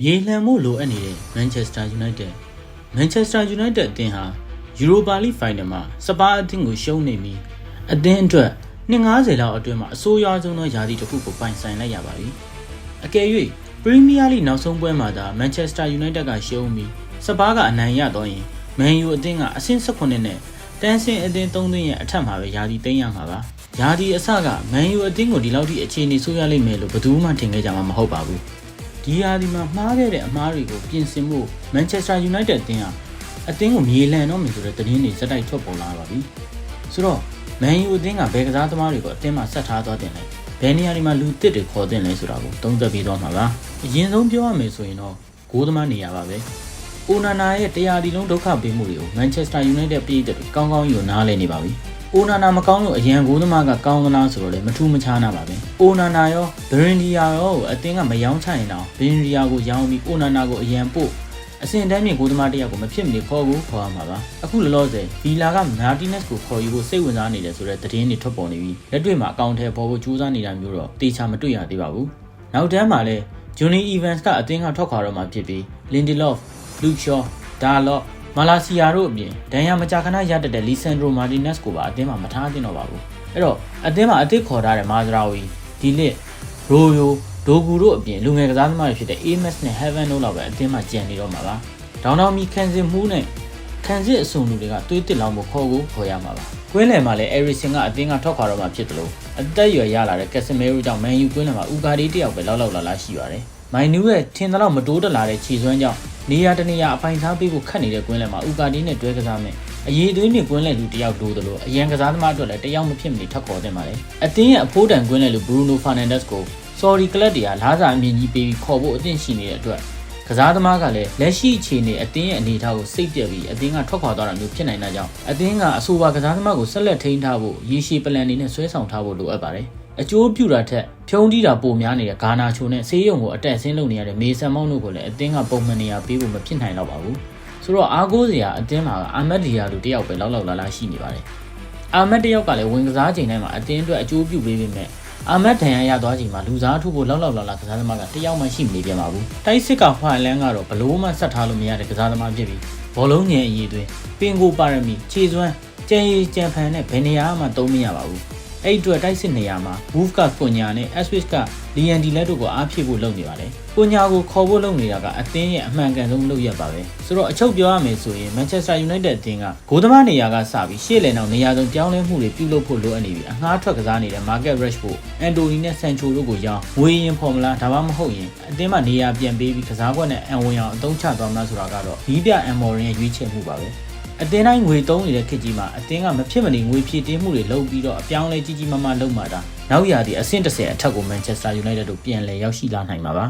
မြေလှန်မှုလိုအပ်နေတဲ့ Manchester United အသင်းဟာ Europa League Final မှာစပါးအသင်းကိုရှုံးနေပြီးအသင်းအတွက်နှစ်90လောက်အတွင်းမှာအဆိုးရွားဆုံးသောယာတီတစ်ခုကိုပိုင်ဆိုင်လိုက်ရပါပြီ။အကယ်၍ Premier League နောက်ဆုံးပွဲမှာသာ Manchester United ကရှုံးပြီးစပါးကအနိုင်ရတော့ရင် Man U အသင်းကအဆင့်18နဲ့တန်းဆင်းအသင်း3သင်းရဲ့အထက်မှာပဲယာတီသိမ်းရမှာပါ။ယာတီအစက Man U အသင်းကိုဒီလောက်ထိအခြေအနေဆိုးရလိမ့်မယ်လို့ဘယ်သူမှထင်ခဲ့ကြမှာမဟုတ်ပါဘူး။ဒီယာတီမှာမှားခဲ့တဲ့အမှားတွေကိုပြင်ဆင်ဖို့ Manchester United အသင်းဟာအသင်းကိုမြေလှန်တော့မယ်ဆိုတဲ့သတင်းတွေစက်တိုက်ထွက်ပေါ်လာပါပြီ။ဆိုတော့ Man U အသင်းကဘယ်ကစားသမားတွေကိုအသင်းမှာဆက်ထားသွားတင်လဲ။ဘယ်နေရာတွေမှာလူတစ်တွေခေါ်တင်လဲဆိုတာကိုသုံးသပ်ပြီးတော့မှာပါ။အရင်ဆုံးပြောရမယ်ဆိုရင်တော့ဂိုးသမားနေရာပါပဲ။အိုနာနာရဲ့တရားဒီလုံးဒုက္ခပေးမှုတွေကို Manchester United ပြည်သက်တွေကောင်းကောင်းယူနားလည်နေပါပြီ။အိုနာနာမကောင်းလို့အရန်ဂိုးသမားကကောင်းသလားဆိုတော့လည်းမထူးမခြားနာပါပဲ။အိုနာနာရောဘရင်ဒီယာရောအသင်းကမယောင်းချရင်တော့ဘရင်ဒီယာကိုရောင်းပြီးအိုနာနာကိုအရန်ပို့အစင်တန်းမြေဂိုးသမားတယောက်ကိုမဖြစ်မနေခေါ်ရမှာပါအခုလောလောဆယ်ဗီလာကမာတီနက်စ်ကိုခေါ်ယူဖို့စိတ်ဝင်စားနေတယ်ဆိုတဲ့သတင်းတွေထွက်ပေါ်နေပြီးလက်တွေ့မှာအကောင့်ထဲပေါ်ဖို့ကြိုးစားနေတာမျိုးတော့တေချာမတွေ့ရသေးပါဘူးနောက်တန်းမှာလည်းဂျွန်နီအီဗန်စ်ကအသင်းကထွက်ခွာတော့မှာဖြစ်ပြီးလင်ဒီလော့ဖ်လူးရှော့ဒါလော့မာလာစီယာတို့အပြင်ဒန်ယာမကြာခဏရတတ်တဲ့လီဆန်ဒရိုမာတီနက်စ်ကိုပါအသင်းမှာမထားသင့်တော့ပါဘူးအဲ့တော့အသင်းမှာအသစ်ခေါ်ထားတဲ့မာဇရာဝီဒီလစ်ရိုယိုဒိုဂူတို့အပြင်လူငယ်ကစားသမားတွေဖြစ်တဲ့ AMS နဲ့ Heaven တို့လောက်ပဲအသင်းမှာကျန်နေတော့မှာပါဒေါင်းတော်မီခံစစ်မှုနဲ့ခံစစ်အစုံလူတွေကတွေးတစ်လောင်းဖို့ခေါ်ရမှာပါကွင်းလယ်မှာလည်း Eriksen ကအသင်းကထွက်ခွာတော့မှာဖြစ်တယ်လို့အသက်အရွယ်ရလာတဲ့ Casemiro ကြောင့် Man U ကွင်းလယ်မှာ Ugarte တယောက်ပဲလောက်လာရှိပါတယ်မိုင်နူးရဲ့ထင်သလောက်မတိုးတက်လာတဲ့ခြေစွမ်းကြောင့်နေရာတနေရာအပိုင်စားပေးဖို့ခက်နေတဲ့ကွင်းလယ်မှာ Ugarte နဲ့တွဲကစားမယ်အရေးသွေးမြင့်ကွင်းလယ်လူတယောက်လိုသလိုအရန်ကစားသမားအတွက်လည်းတယောက်မဖြစ်မနေထပ်ခေါ်တင်ပါတယ်အသင်းရဲ့အဖိုးတန်ကွင်းလယ်လူ Bruno Fernandes ကို Sorry Club တွေကလားစာအမြင့်ကြီးပေးပြီးခေါ်ဖို့အသင့်ရှိနေတဲ့အတွက်ကစားသမားကလည်းလက်ရှိအခြေအနေအသင်းရဲ့အနေအထားကိုစိတ်ပြက်ပြီးအသင်းကထွက်ခွာသွားတာမျိုးဖြစ်နိုင်တာကြောင့်အသင်းကအဆိုပါကစားသမားကိုဆက်လက်ထိန်းထားဖို့ရေရှည်ပလန်နေနဲ့ဆွဲဆောင်ထားဖို့လိုအပ်ပါတယ်အကျိုးပြုတာထက်ဖြုံးတီးတာပိုများနေတဲ့ဂါနာချိုနဲ့ဆေးရုံကိုအတက်ဆင်းလုပ်နေရတဲ့မေဆန်မောင်းတို့ကိုလည်းအသင်းကပုံမှန်နေရာပေးဖို့မဖြစ်နိုင်တော့ပါဘူးဆိုတော့အားကိုးစရာအသင်းမှာအာမတ်ဒီယာလူတယောက်ပဲလောက်လာရှိနေပါတယ်အာမတ်တယောက်ကလည်းဝင်ကစားချိန်တိုင်းမှာအသင်းအတွက်အကျိုးပြုပေးပေမဲ့အာမတ်ဒန်ရရသွားချိန်မှာလူစားထုဖို့လောက်လာကစားသမားကတယောက်မှရှိမနေပြန်ပါဘူးတိုက်စစ်ကဖိုင်လန်ကတော့ဘလို့မှဆက်ထားလို့မရတဲ့ကစားသမားဖြစ်ပြီးဘောလုံးငယ်အရေးသွင်းပင်ကိုပါရမီခြေစွမ်းကြံရည်ကြံဖန်နဲ့ဘယ်နေရာမှသုံးမရပါဘူးအဲ့အတွက်တိုက်စစ်နေရာမှာ Wolf ကကွန်ညာနဲ့ Switch က Liandi လက်တို့ကိုအားဖြည့်ဖို့လုပ်နေပါတယ်ကွန်ညာကိုခေါ်ဖို့လုပ်နေတာကအသင်းရဲ့အမှန်ကန်ဆုံးလုပ်ရပါပဲဆိုတော့အချုပ်ပြောရမယ်ဆိုရင် Manchester United အသင်းကဂိုးသမားနေရာကစပြီးရှေ့လည်နောက်နေရာဆုံးပြောင်းလဲမှုတွေပြုလုပ်ဖို့လိုအပ်နေပြီးအငှားထွက်ကစားနေတဲ့ Marcus Rashford, Anthony နဲ့ Sancho တို့ကိုရောင်းငွေရင်ဖော်မလားဒါမှမဟုတ်ရင်အသင်းမှာနေရာပြန်ပေးပြီးကစားကွက်နဲ့အန်ဝင်အောင်အသုံးချသွားမလားဆိုတာကတော့ဒီပြအမ်မော်ရင်ရဲ့ရွေးချယ်မှုပါပဲအသင်းတိုင်းငွေသုံးနေတဲ့ခေတ်ကြီးမှာအသင်းကမဖြစ်မနေငွေဖြည့်တင်းမှုတွေလုပ်ပြီးတော့အပြောင်းလဲကြီးကြီးမားမားလုပ်မှာဒါနောက်ရာသီအဆင့်30အထက်ကို Manchester United တို့ပြန်လည်ရောက်ရှိလာနိုင်မှာပါ